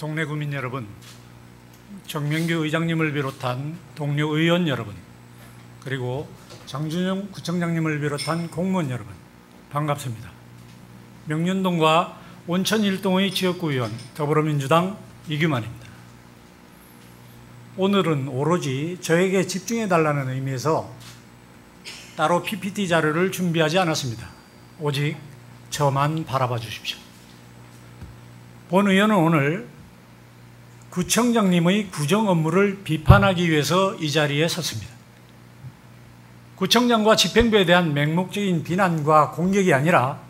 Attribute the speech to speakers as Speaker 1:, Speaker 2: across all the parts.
Speaker 1: 동네 구민 여러분, 정명규 의장님을 비롯한 동료 의원 여러분, 그리고 장준영 구청장님을 비롯한 공무원 여러분, 반갑습니다. 명륜동과 온천 1동의 지역구의원 더불어민주당 이규만입니다. 오늘은 오로지 저에게 집중해달라는 의미에서 따로 PPT 자료를 준비하지 않았습니다. 오직 저만 바라봐 주십시오. 본 의원은 오늘 구청장님의 구정 업무를 비판하기 위해서 이 자리에 섰습니다. 구청장과 집행부에 대한 맹목적인 비난과 공격이 아니라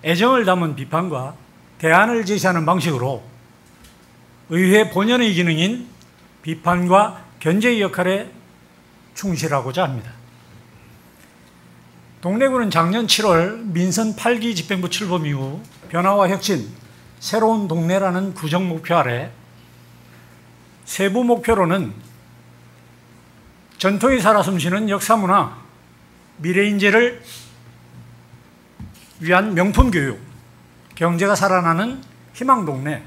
Speaker 1: 애정을 담은 비판과 대안을 제시하는 방식으로 의회 본연의 기능인 비판과 견제의 역할에 충실하고자 합니다. 동래구는 작년 7월 민선 8기 집행부 출범 이후 변화와 혁신, 새로운 동네라는 구정 목표 아래 세부 목표로는 전통이 살아 숨쉬는 역사문화, 미래인재를 위한 명품교육, 경제가 살아나는 희망동네,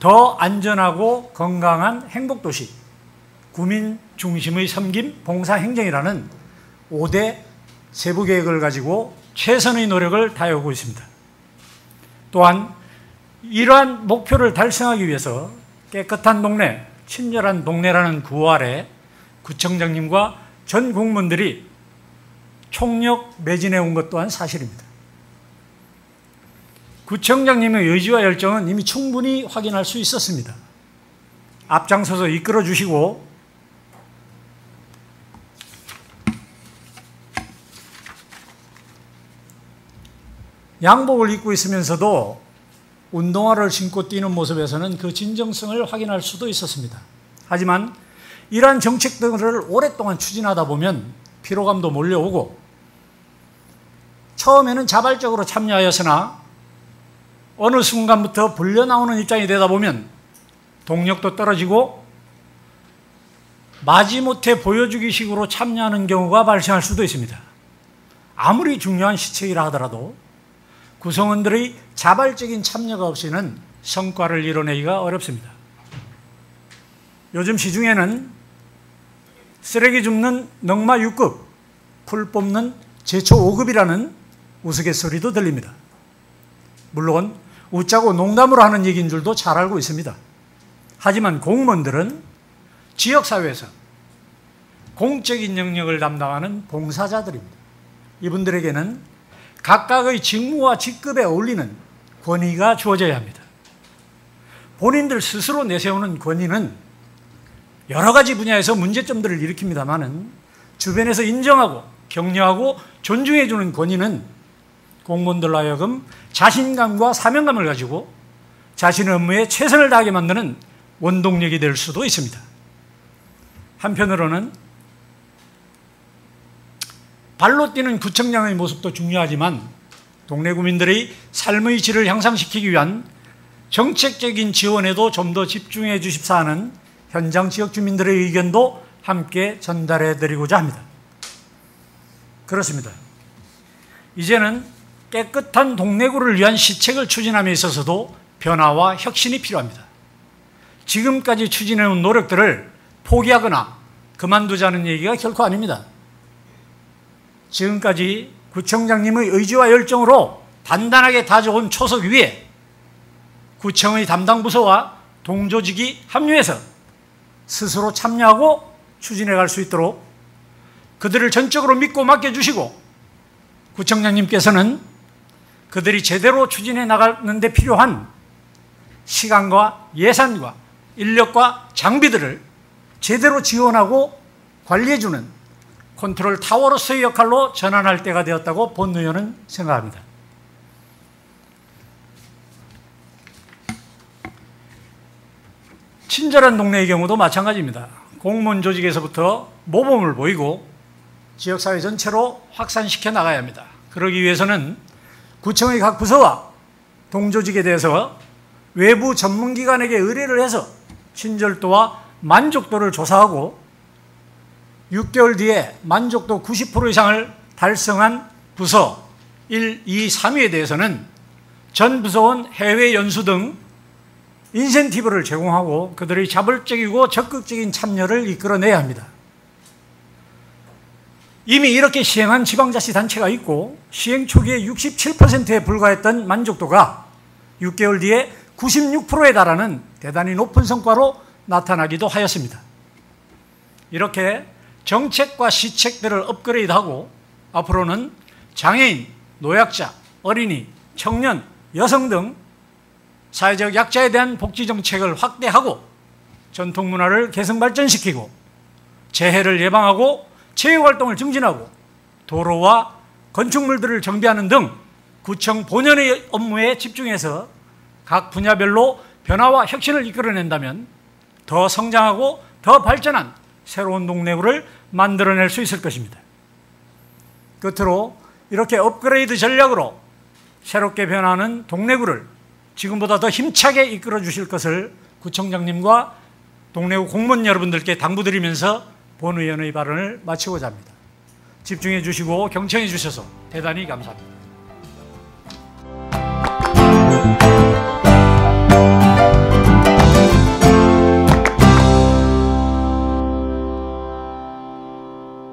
Speaker 1: 더 안전하고 건강한 행복도시, 구민 중심의 섬김, 봉사행정이라는 5대 세부계획을 가지고 최선의 노력을 다해오고 있습니다. 또한 이러한 목표를 달성하기 위해서 깨끗한 동네, 친절한 동네라는 구호 아래 구청장님과 전 공무원들이 총력 매진해 온 것 또한 사실입니다. 구청장님의 의지와 열정은 이미 충분히 확인할 수 있었습니다. 앞장서서 이끌어 주시고 양복을 입고 있으면서도 운동화를 신고 뛰는 모습에서는 그 진정성을 확인할 수도 있었습니다. 하지만 이러한 정책들을 오랫동안 추진하다 보면 피로감도 몰려오고 처음에는 자발적으로 참여하였으나 어느 순간부터 불려나오는 입장이 되다 보면 동력도 떨어지고 마지못해 보여주기식으로 참여하는 경우가 발생할 수도 있습니다. 아무리 중요한 시책이라 하더라도 구성원들의 자발적인 참여가 없이는 성과를 이뤄내기가 어렵습니다. 요즘 시중에는 쓰레기 줍는 넉마 6급, 풀 뽑는 제초 5급이라는 우스갯소리도 들립니다. 물론 웃자고 농담으로 하는 얘기인 줄도 잘 알고 있습니다. 하지만 공무원들은 지역사회에서 공적인 영역을 담당하는 봉사자들입니다. 이분들에게는 각각의 직무와 직급에 어울리는 권위가 주어져야 합니다. 본인들 스스로 내세우는 권위는 여러 가지 분야에서 문제점들을 일으킵니다마는 주변에서 인정하고 격려하고 존중해주는 권위는 공무원들로 하여금 자신감과 사명감을 가지고 자신의 업무에 최선을 다하게 만드는 원동력이 될 수도 있습니다. 한편으로는 발로 뛰는 구청장의 모습도 중요하지만 동네 구민들의 삶의 질을 향상시키기 위한 정책적인 지원에도 좀 더 집중해 주십사 하는 현장 지역 주민들의 의견도 함께 전달해 드리고자 합니다. 그렇습니다. 이제는 깨끗한 동래구를 위한 시책을 추진함에 있어서도 변화와 혁신이 필요합니다. 지금까지 추진해온 노력들을 포기하거나 그만두자는 얘기가 결코 아닙니다. 지금까지 구청장님의 의지와 열정으로 단단하게 다져온 초석 위에 구청의 담당 부서와 동조직이 합류해서 스스로 참여하고 추진해 갈 수 있도록 그들을 전적으로 믿고 맡겨주시고 구청장님께서는 그들이 제대로 추진해 나가는 데 필요한 시간과 예산과 인력과 장비들을 제대로 지원하고 관리해주는 컨트롤 타워로서의 역할로 전환할 때가 되었다고 본 의원은 생각합니다. 친절한 동네의 경우도 마찬가지입니다. 공무원 조직에서부터 모범을 보이고 지역사회 전체로 확산시켜 나가야 합니다. 그러기 위해서는 구청의 각 부서와 동조직에 대해서 외부 전문기관에게 의뢰를 해서 친절도와 만족도를 조사하고 6개월 뒤에 만족도 90% 이상을 달성한 부서 1, 2, 3위에 대해서는 전 부서원 해외 연수 등 인센티브를 제공하고 그들의 자발적이고 적극적인 참여를 이끌어내야 합니다. 이미 이렇게 시행한 지방자치단체가 있고 시행 초기에 67%에 불과했던 만족도가 6개월 뒤에 96%에 달하는 대단히 높은 성과로 나타나기도 하였습니다. 이렇게 정책과 시책들을 업그레이드하고 앞으로는 장애인, 노약자, 어린이, 청년, 여성 등 사회적 약자에 대한 복지정책을 확대하고 전통문화를 개성 발전시키고 재해를 예방하고 체육활동을 증진하고 도로와 건축물들을 정비하는 등 구청 본연의 업무에 집중해서 각 분야별로 변화와 혁신을 이끌어낸다면 더 성장하고 더 발전한 새로운 동래구를 만들어낼 수 있을 것입니다. 끝으로 이렇게 업그레이드 전략으로 새롭게 변화하는 동래구를 지금보다 더 힘차게 이끌어 주실 것을 구청장님과 동래구 공무원 여러분들께 당부드리면서 본의원의 발언을 마치고자 합니다. 집중해 주시고 경청해 주셔서 대단히 감사합니다.